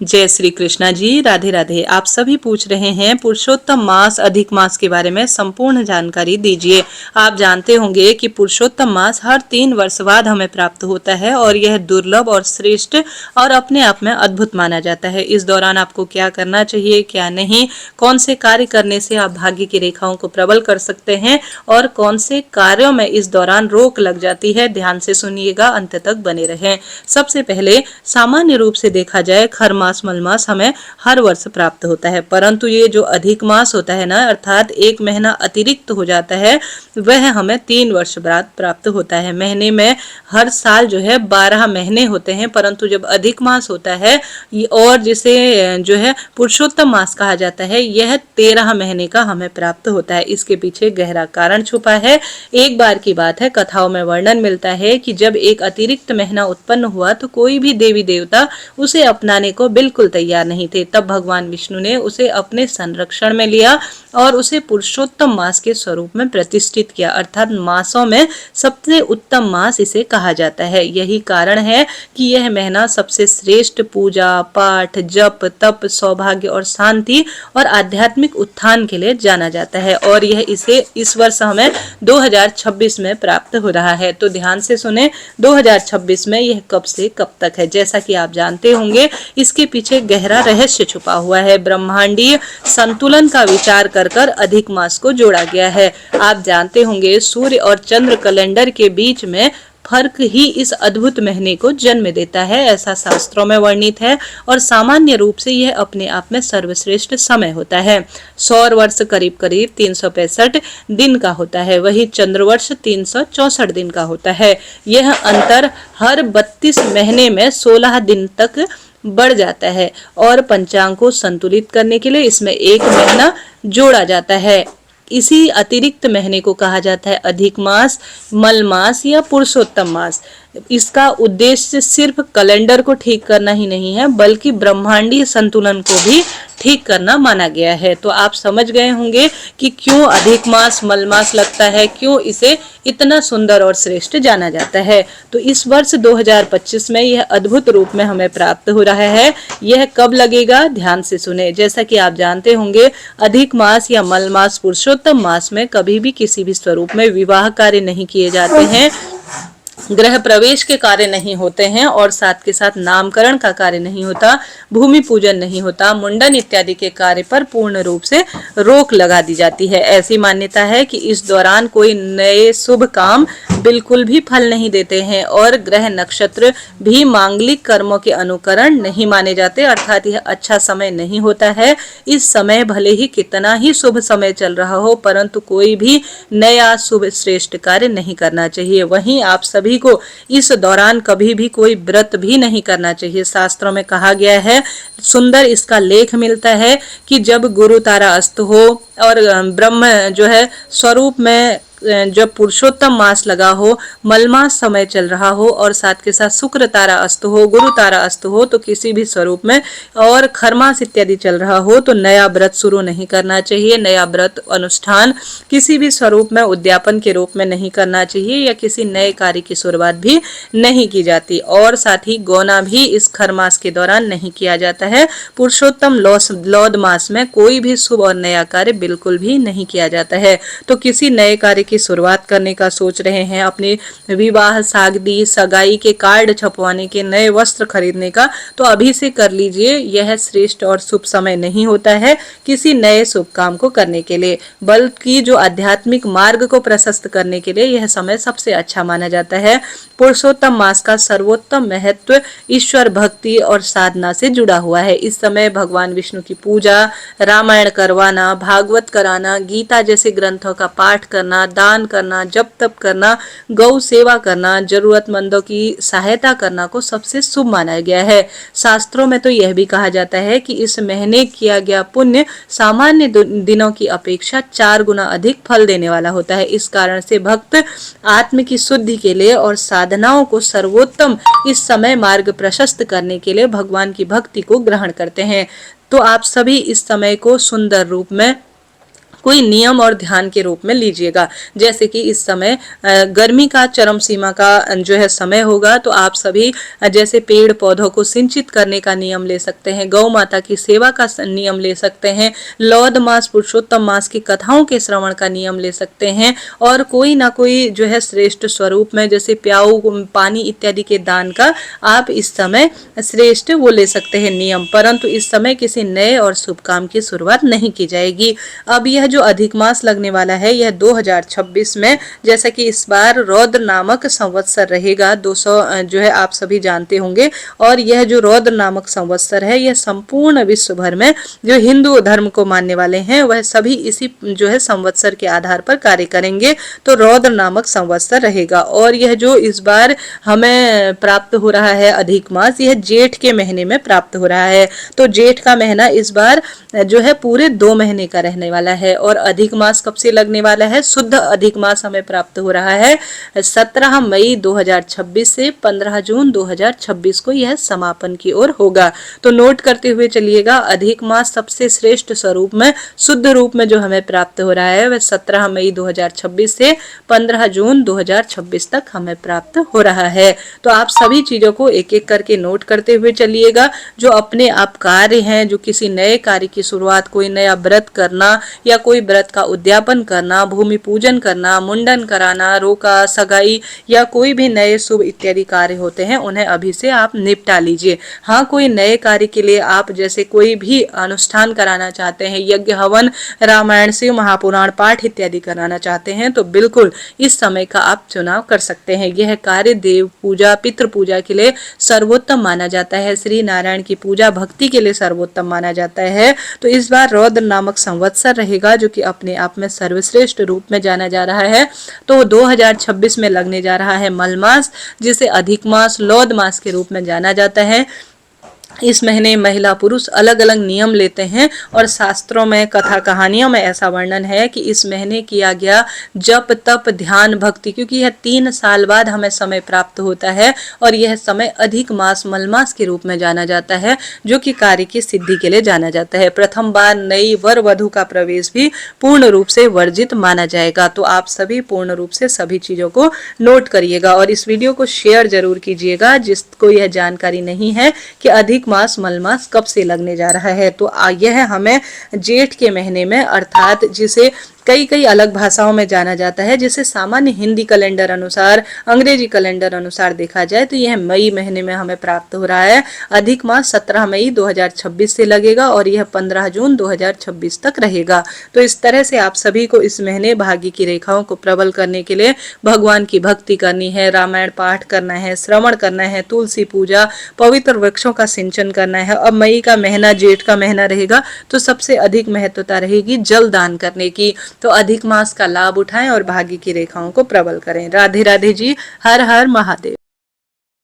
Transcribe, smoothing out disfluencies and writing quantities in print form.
जय श्री कृष्णा जी। राधे राधे। आप सभी पूछ रहे हैं पुरुषोत्तम मास अधिक मास के बारे में संपूर्ण जानकारी दीजिए। आप जानते होंगे कि पुरुषोत्तम मास हर 3 वर्ष बाद हमें प्राप्त होता है और यह दुर्लभ और श्रेष्ठ और अपने आप में अद्भुत माना जाता है। इस दौरान आपको क्या करना चाहिए, क्या नहीं, कौन से कार्य करने से आप भाग्य की रेखाओं को प्रबल कर सकते हैं और कौन से कार्यों में इस दौरान रोक लग जाती है, ध्यान से सुनिएगा, अंत तक बने रहें। सबसे पहले सामान्य रूप से देखा जाए खर मास मल मास हमें हर वर्ष प्राप्त होता है, परंतु ये जो अधिक मास होता है ना, अर्थात 1 महीना अतिरिक्त हो जाता है, वह हमें 3 वर्ष बाद प्राप्त होता है। महीने में हर साल जो है 12 महीने होते हैं, परंतु जब अधिक मास होता है और जिसे जो है पुरुषोत्तम मास कहा जाता है, यह 13 महीने का हमें प्राप्त होता है। इसके पीछे गहरा कारण छुपा है। एक बार की बात है, कथाओं में वर्णन मिलता है कि जब एक अतिरिक्त महीना उत्पन्न हुआ तो कोई भी देवी देवता उसे अपनाने को बिल्कुल तैयार नहीं थे। तब भगवान विष्णु ने उसे अपने संरक्षण में लिया और उसे पुरुषोत्तम मास के स्वरूप में प्रतिष्ठित किया, अर्थात मासों में सबसे उत्तम मास इसे कहा जाता है। यही कारण है कि यह महीना सबसे श्रेष्ठ पूजा पाठ, जप, तप, सौभाग्य और शांति और आध्यात्मिक उत्थान के लिए जाना जाता है और यह इसे इस वर्ष हमें 2026 में प्राप्त हो रहा है। तो ध्यान से सुने, 2026 में यह कब से कब तक है। जैसा कि आप जानते होंगे, इसके पीछे गहरा रहस्य छुपा हुआ है। ब्रह्मांडीय संतुलन का विचार कर कर अधिक मास को जोड़ा गया है। आप जानते होंगे, सूर्य और चंद्र कैलेंडर के बीच में फर्क ही इस अद्भुत महीने को जन्म देता है, ऐसा शास्त्रों में वर्णित है और सामान्य रूप से यह अपने आप में सर्वश्रेष्ठ समय होता है। सौर वर्ष करीब करीब 365 दिन का होता है, वही चंद्र वर्ष 364 दिन का होता है। यह अंतर हर 32 महीने में 16 दिन तक बढ़ जाता है और पंचांग को संतुलित करने के लिए इसमें एक महीना जोड़ा जाता है। इसी अतिरिक्त महीने को कहा जाता है अधिक मास, मल मास या पुरुषोत्तम मास। इसका उद्देश्य सिर्फ कैलेंडर को ठीक करना ही नहीं है, बल्कि ब्रह्मांडीय संतुलन को भी ठीक करना माना गया है। तो आप समझ गए होंगे कि क्यों अधिक मास मल मास लगता है, क्यों इसे इतना सुंदर और श्रेष्ठ जाना जाता है। तो इस वर्ष 2025 में यह अद्भुत रूप में हमें प्राप्त हो रहा है। यह कब लगेगा, ध्यान से सुने। जैसा कि आप जानते होंगे, अधिक मास या मल मास पुरुषोत्तम मास में कभी भी किसी भी स्वरूप में विवाह कार्य नहीं किए जाते हैं, गृह प्रवेश के कार्य नहीं होते हैं और साथ के साथ नामकरण का कार्य नहीं होता, भूमि पूजन नहीं होता, मुंडन इत्यादि के कार्य पर पूर्ण रूप से रोक लगा दी जाती है। ऐसी मान्यता है कि इस दौरान कोई नए शुभ काम बिल्कुल भी फल नहीं देते हैं और ग्रह नक्षत्र भी मांगलिक कर्मों के अनुकरण नहीं माने जाते, अर्थात यह अच्छा समय नहीं होता है। इस समय भले ही कितना ही शुभ समय चल रहा हो, परंतु कोई भी नया शुभ श्रेष्ठ कार्य नहीं करना चाहिए। वहीं आप सभी को इस दौरान कभी भी कोई व्रत भी नहीं करना चाहिए। शास्त्रों में कहा गया है, सुंदर इसका लेख मिलता है कि जब गुरु तारा अस्त हो और ब्रह्म जो है स्वरूप में जब पुरुषोत्तम मास लगा हो, मलमास समय चल रहा हो और साथ के साथ शुक्र तारा अस्त हो, गुरु तारा अस्त हो, तो किसी भी स्वरूप में और खरमास इत्यादि चल रहा हो तो नया व्रत शुरू नहीं करना चाहिए। नया व्रत अनुष्ठान किसी भी स्वरूप में उद्यापन के रूप में नहीं करना चाहिए या किसी नए कार्य की शुरुआत भी नहीं की जाती और साथ ही गौना भी इस खरमास के दौरान नहीं किया जाता है। पुरुषोत्तम लौद मास में कोई भी शुभ और नया कार्य बिल्कुल भी नहीं किया जाता है। तो किसी नए कार्य की शुरुआत करने का सोच रहे हैं, अपने विवाह, शादी, सगाई के कार्ड छपवाने के, नए वस्त्र खरीदने का, तो अभी से कर लीजिए। यह श्रेष्ठ और शुभ समय नहीं होता है किसी नए शुभ काम को करने के लिए, बल्कि जो आध्यात्मिक मार्ग को प्रशस्त करने के लिए यह समय सबसे अच्छा माना जाता है। पुरुषोत्तम मास का सर्वोत्तम महत्व ईश्वर भक्ति और साधना से जुड़ा हुआ है। इस समय भगवान विष्णु की पूजा, रामायण करवाना, भागवत कराना, गीता जैसे ग्रंथों का पाठ करना, दान करना, जप तप करना, गौ सेवा करना, जरूरतमंदों की सहायता करना को सबसे शुभ माना गया है। शास्त्रों में तो यह भी कहा जाता है कि इस महीने किया गया पुण्य सामान्य दिनों की अपेक्षा 4 गुना अधिक फल देने वाला होता है। इस कारण से भक्त आत्म की शुद्धि के लिए और साधनाओं को सर्वोत्तम इस समय मार्ग प्रशस्त करने के लिए भगवान की भक्ति को ग्रहण करते हैं। तो आप सभी इस समय को सुंदर रूप में कोई नियम और ध्यान के रूप में लीजिएगा। जैसे कि इस समय गर्मी का चरम सीमा का जो है समय होगा, तो आप सभी जैसे पेड़ पौधों को सिंचित करने का नियम ले सकते हैं, गौ माता की सेवा का नियम ले सकते हैं, लौद मास पुरुषोत्तम मास की कथाओं के श्रवण का नियम ले सकते हैं, और कोई ना कोई जो है श्रेष्ठ स्वरूप में जैसे प्याऊ पानी इत्यादि के दान का आप इस समय श्रेष्ठ वो ले सकते हैं नियम। परंतु इस समय किसी नए और शुभ काम की शुरुआत नहीं की जाएगी। अब यह जो अधिक मास लगने वाला है यह 2026 में, जैसा कि इस बार रौद्र नामक संवत्सर रहेगा 200 जो है आप सभी जानते होंगे, और यह जो रौद्र नामक संवत्सर है यह संपूर्ण विश्व भर में जो हिंदू धर्म को मानने वाले हैं वह सभी इसी जो है संवत्सर के आधार पर कार्य करेंगे। तो रौद्र नामक संवत्सर रहेगा, और यह जो इस बार हमें प्राप्त हो रहा है अधिक मास, यह जेठ के महीने में प्राप्त हो रहा है। तो जेठ का महीना इस बार जो है पूरे 2 महीने का रहने वाला है। और अधिक मास कब से लगने वाला है? शुद्ध अधिक मास हमें प्राप्त हो रहा है 17 मई 2026 से 15 जून 2026 को यह समापन की ओर होगा। तो नोट करते हुए चलिएगा, अधिक मास सबसे श्रेष्ठ स्वरूप में शुद्ध रूप में जो हमें प्राप्त हो रहा है वह 17 मई 2026 से 15 जून 2026 तक हमें प्राप्त हो रहा है। तो आप सभी चीजों को एक एक करके नोट करते हुए चलिएगा। जो अपने आप कार्य हैं, जो किसी नए कार्य की शुरुआत, कोई नया व्रत करना या कोई व्रत का उद्यापन करना, भूमि पूजन करना, मुंडन कराना, रोका, सगाई या कोई भी नए शुभ इत्यादि कार्य होते हैं उन्हें अभी से आप निपटा लीजिए। हाँ, कोई नए कार्य के लिए आप जैसे कोई भी अनुष्ठान कराना चाहते हैं, यज्ञ हवन, रामायण शिव महापुराण पाठ इत्यादि कराना चाहते हैं, तो बिल्कुल इस समय का आप चुनाव कर सकते हैं। यह कार्य देव पूजा, पितृ पूजा के लिए सर्वोत्तम माना जाता है, श्री नारायण की पूजा भक्ति के लिए सर्वोत्तम माना जाता है। तो इस बार रौद्र नामक संवत्सर रहेगा जो कि अपने आप में सर्वश्रेष्ठ रूप में जाना जा रहा है। तो 2026 में लगने जा रहा है मल मास, जिसे अधिक मास, लौद मास के रूप में जाना जाता है। इस महीने महिला पुरुष अलग अलग नियम लेते हैं, और शास्त्रों में, कथा कहानियों में ऐसा वर्णन है कि इस महीने किया गया जप तप ध्यान भक्ति, क्योंकि यह 3 साल बाद हमें समय प्राप्त होता है और यह समय अधिक मास मलमास के रूप में जाना जाता है, जो कि कार्य की सिद्धि के लिए जाना जाता है। प्रथम बार नई वर वधु का प्रवेश भी पूर्ण रूप से वर्जित माना जाएगा। तो आप सभी पूर्ण रूप से सभी चीजों को नोट करिएगा और इस वीडियो को शेयर जरूर कीजिएगा जिसको यह जानकारी नहीं है कि अधिक मास मल मास कब से लगने जा रहा है। तो यह हमें जेठ के महीने में, अर्थात जिसे कई अलग भाषाओं में जाना जाता है, जिसे सामान्य हिंदी कैलेंडर अनुसार, अंग्रेजी कैलेंडर अनुसार देखा जाए तो यह मई महीने में हमें प्राप्त हो रहा है। अधिक मास 17 मई 2026 से लगेगा और यह 15 जून 2026 तक रहेगा। तो इस तरह से आप सभी को इस महीने भाग्य की रेखाओं को प्रबल करने के लिए भगवान की भक्ति करनी है, रामायण पाठ करना है, श्रवण करना है, तुलसी पूजा, पवित्र वृक्षों का सिंचन करना है। अब मई का महीना, जेठ का महीना रहेगा तो सबसे अधिक महत्वता रहेगी जल दान करने की। तो अधिक मास का लाभ उठाएं और भाग्य की रेखाओं को प्रबल करें। राधे राधे जी, हर हर महादेव।